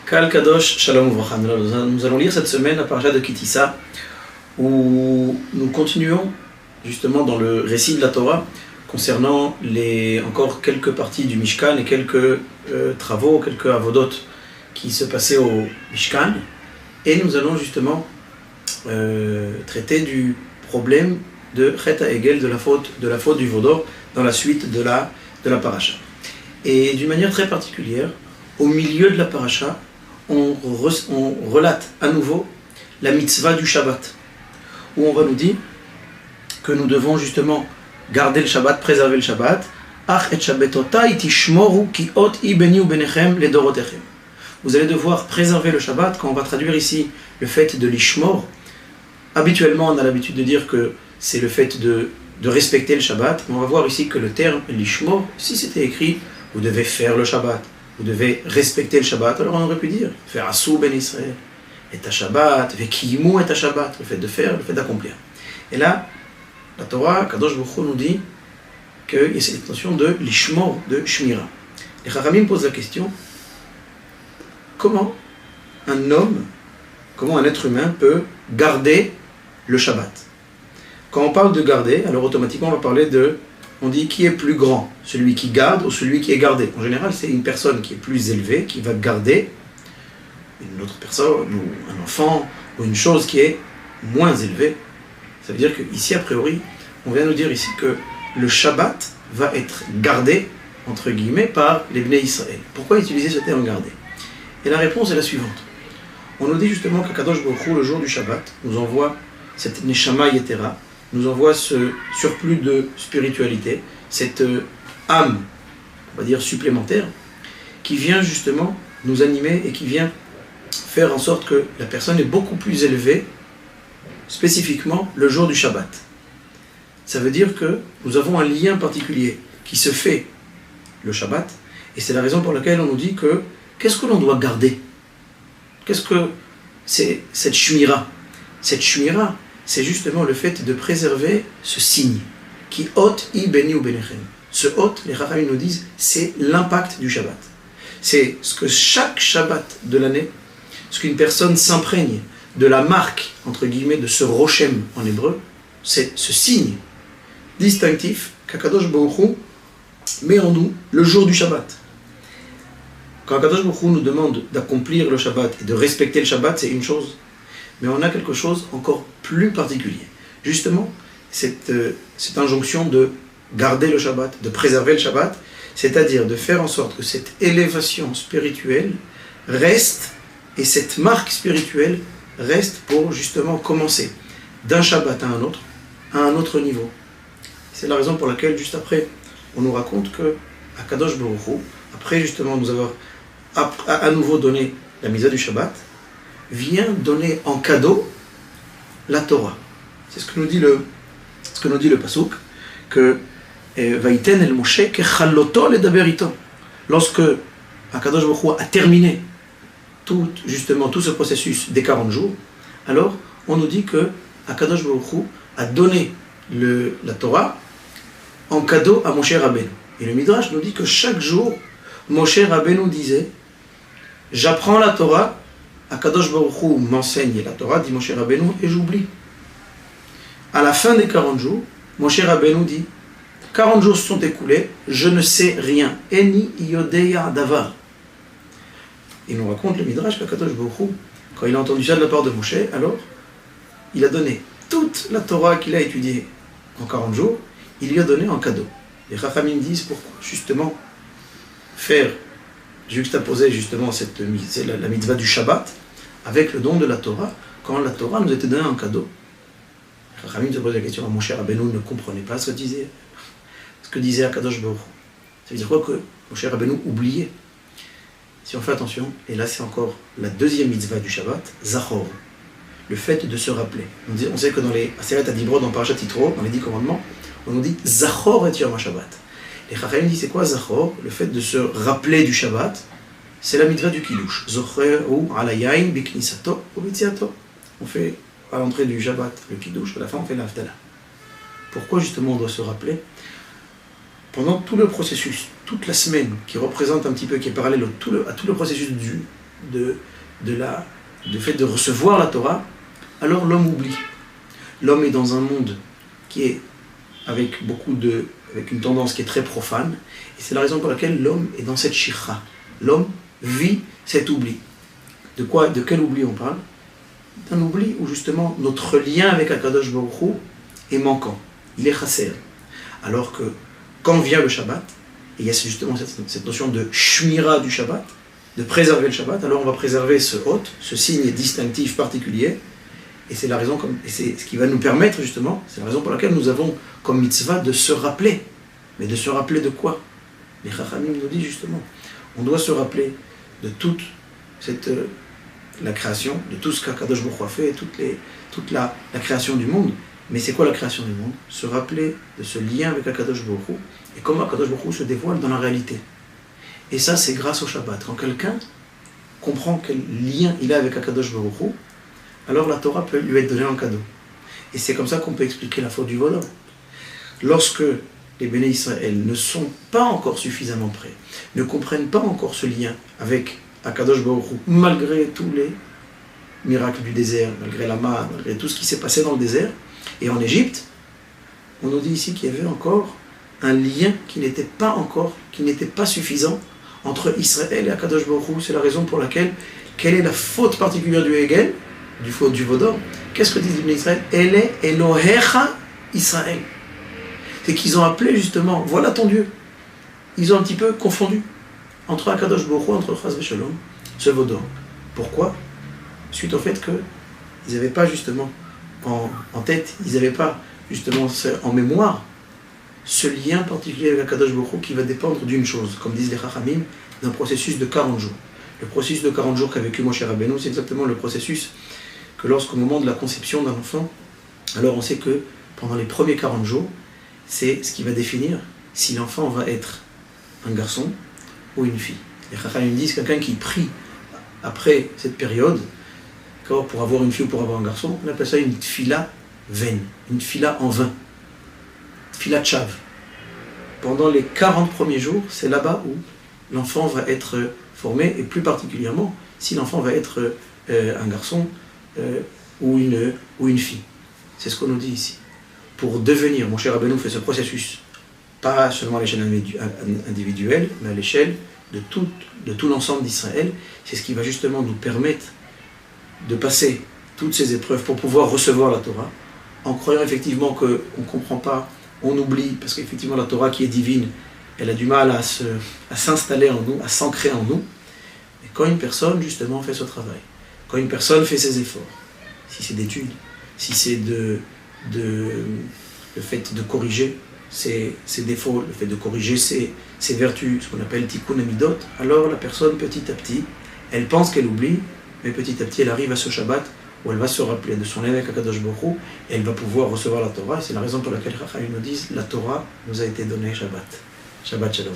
Kal Kadosh Shalom Uvracha. Nous allons lire cette semaine la paracha de Kitissa, où nous continuons justement dans le récit de la Torah concernant encore quelques parties du Mishkan et quelques travaux, quelques avodot qui se passaient au Mishkan. Et nous allons justement traiter du problème de Chet HaEgel, de la faute du Vaudor, dans la suite de la paracha. Et d'une manière très particulière, au milieu de la paracha, on relate à nouveau la mitzvah du Shabbat, où on va nous dire que nous devons justement garder le Shabbat, préserver le Shabbat. Ach et Shabbatotai tishmoru ki ot I beni ubenechem ledorotechem. Vous allez devoir préserver le Shabbat. Quand on va traduire ici le fait de l'ishmor, habituellement on a l'habitude de dire que c'est le fait de respecter le Shabbat, mais on va voir ici que le terme l'ishmor, si c'était écrit, vous devez faire le Shabbat, vous devez respecter le Shabbat, alors on aurait pu dire faire asou ben Israël, et ta Shabbat, vekimu et ta Shabbat, le fait de faire, le fait d'accomplir. Et là, la Torah, Kadosh Baruch Hu nous dit qu'il y a cette notion de l'ishmor, de shmira. Les Chachamim posent la question, comment un être humain peut garder le Shabbat? Quand on parle de garder, alors automatiquement on va parler on dit qui est plus grand, celui qui garde ou celui qui est gardé. En général, c'est une personne qui est plus élevée qui va garder une autre personne, ou un enfant, ou une chose qui est moins élevée. Ça veut dire qu'ici, a priori, on vient nous dire ici que le Shabbat va être gardé, entre guillemets, par les Bnei Israël. Pourquoi utiliser ce terme garder? Et la réponse est la suivante. On nous dit justement qu'Akadosh Baruch Hu, le jour du Shabbat, nous envoie cette Neshama Yetera, nous envoie ce surplus de spiritualité, cette âme, on va dire supplémentaire, qui vient justement nous animer et qui vient faire en sorte que la personne est beaucoup plus élevée, spécifiquement le jour du Shabbat. Ça veut dire que nous avons un lien particulier qui se fait le Shabbat, et c'est la raison pour laquelle on nous dit que qu'est-ce que l'on doit garder? Qu'est-ce que c'est cette shmira? Cette shmira, c'est justement le fait de préserver ce signe, qui ot I beni ubenechem. Ce ot, les Chachamim nous disent, c'est l'impact du Shabbat. C'est ce que chaque Shabbat de l'année, ce qu'une personne s'imprègne de la marque, entre guillemets, de ce rochem en hébreu, c'est ce signe distinctif qu'Akadosh Baruch Hu met en nous le jour du Shabbat. Quand Akadosh Baruch Hu nous demande d'accomplir le Shabbat et de respecter le Shabbat, c'est une chose. Mais on a quelque chose encore plus particulier. Justement, cette injonction de garder le Shabbat, de préserver le Shabbat, c'est-à-dire de faire en sorte que cette élévation spirituelle reste, et cette marque spirituelle reste pour justement commencer d'un Shabbat à un autre niveau. C'est la raison pour laquelle, juste après, on nous raconte que Akadosh Baruch Hu, après justement nous avoir à nouveau donné la mitzvah du Shabbat, vient donner en cadeau la Torah. C'est ce que nous dit le pasuk, que Vaïten el Moshe kechaloto ledaber ito. Lorsque Akadosh Baruch Hu a terminé tout ce processus des 40 jours, alors on nous dit que Akadosh Baruch Hu a donné la Torah en cadeau à Moshe Rabbeinu. Et le Midrash nous dit que chaque jour, Moshe Rabbeinu disait « J'apprends la Torah », Akadosh Baruch Hu m'enseigne la Torah, dit Moshe Rabbeinu, et j'oublie. À la fin des 40 jours, Moshe Rabbeinu dit 40 jours se sont écoulés, je ne sais rien. Eni yodeya davar. Il nous raconte le Midrash qu'Akadosh Baruch Hu, quand il a entendu ça de la part de Moshe, alors il a donné toute la Torah qu'il a étudiée en 40 jours, il lui a donné en cadeau. Les Chachamim disent pourquoi justement juxtaposer justement la mitzvah du Shabbat avec le don de la Torah, quand la Torah nous était donnée en cadeau. Les Chachamim se posent la question, Moshe Rabbeinu ne comprenait pas ce que disait Akadosh Baruch Hu. Ça veut dire quoi que Moshe Rabbeinu oubliait? Si on fait attention, et là c'est encore la deuxième mitzvah du Shabbat, Zachor, le fait de se rappeler. On sait que dans les Aseret Adibrot, dans Parashat Yitro, dans les 10 commandements, on nous dit Zachor et Yom HaShabbat. Les Chachamim disent c'est quoi Zachor? Le fait de se rappeler du Shabbat, c'est la mitzvah du Kiddush. Zocher ou ala yain biknisato ou bitziato. On fait à l'entrée du Shabbat le Kiddush, à la fin on fait l'Havdalah. Pourquoi justement on doit se rappeler? Pendant tout le processus, toute la semaine, qui représente un petit peu, qui est parallèle à tout le processus du fait de recevoir la Torah, alors l'homme oublie. L'homme est dans un monde qui est avec une tendance qui est très profane, et c'est la raison pour laquelle l'homme est dans cette shikha. L'homme vit cet oubli. De quel oubli on parle? D'un oubli où justement notre lien avec Akadosh Baruch Hu est manquant, il est chasser. Alors que quand vient le Shabbat, et il y a justement cette notion de shmira du Shabbat, de préserver le Shabbat, alors on va préserver ce hôte, ce signe distinctif particulier, et c'est la raison, et c'est ce qui va nous permettre justement, c'est la raison pour laquelle nous avons comme mitzvah de se rappeler. Mais de se rappeler de quoi? Les Chachamim nous disent justement, on doit se rappeler de toute la création, de tout ce qu'Akadosh Baruch Hu a fait, toute la création du monde. Mais c'est quoi la création du monde? Se rappeler de ce lien avec Akadosh Baruch Hu, et comment Akadosh Baruch Hu se dévoile dans la réalité. Et ça, c'est grâce au Shabbat. Quand quelqu'un comprend quel lien il a avec Akadosh Baruch Hu, alors la Torah peut lui être donnée en cadeau. Et c'est comme ça qu'on peut expliquer la faute du voleur. Lorsque les Béné Israël ne sont pas encore suffisamment prêts, ne comprennent pas encore ce lien avec Akadosh Baruch Hu, malgré tous les miracles du désert, malgré la manne, malgré tout ce qui s'est passé dans le désert, et en Égypte, on nous dit ici qu'il y avait encore un lien qui n'était pas suffisant entre Israël et Akadosh Baruch Hu. C'est la raison pour laquelle, quelle est la faute particulière du Hegel, du Vaudor? Qu'est-ce que disent les Israël? Elle est Elohecha Israël. C'est qu'ils ont appelé justement, voilà ton Dieu. Ils ont un petit peu confondu entre Akadosh Baruch Hu, entre Chas V'Shalom, ce Vaudor. Pourquoi? Suite au fait qu'ils n'avaient pas justement en tête, ils n'avaient pas justement en mémoire ce lien particulier avec Akadosh Baruch Hu qui va dépendre d'une chose, comme disent les Chachamim, d'un processus de 40 jours. Le processus de 40 jours qu'a vécu Moshe Rabbeinu, c'est exactement le processus que lorsqu'au moment de la conception d'un enfant, alors on sait que pendant les premiers 40 jours, c'est ce qui va définir si l'enfant va être un garçon ou une fille. Les Chachamim disent quelqu'un qui prie après cette période, pour avoir une fille ou pour avoir un garçon, on appelle ça une tfila vaine, une tfila en vain, tfila tchav. Pendant les 40 premiers jours, c'est là-bas où l'enfant va être formé, et plus particulièrement si l'enfant va être un garçon ou une fille. C'est ce qu'on nous dit ici. Pour devenir, mon cher Rabbeinu fait ce processus, pas seulement à l'échelle individuelle, mais à l'échelle de tout l'ensemble d'Israël. C'est ce qui va justement nous permettre de passer toutes ces épreuves pour pouvoir recevoir la Torah, en croyant effectivement qu'on ne comprend pas, on oublie, parce qu'effectivement la Torah qui est divine, elle a du mal à s'installer en nous, à s'ancrer en nous. Mais quand une personne justement fait ce travail, quand une personne fait ses efforts, si c'est d'études, si c'est le fait de corriger ses défauts, le fait de corriger ses vertus, ce qu'on appelle tikkun amidot, alors la personne petit à petit, elle pense qu'elle oublie, mais petit à petit elle arrive à ce Shabbat où elle va se rappeler de son lien avec Akadosh Baruch Hu, et elle va pouvoir recevoir la Torah. Et c'est la raison pour laquelle les Chachamim nous disent la Torah nous a été donnée Shabbat. Shabbat Shalom.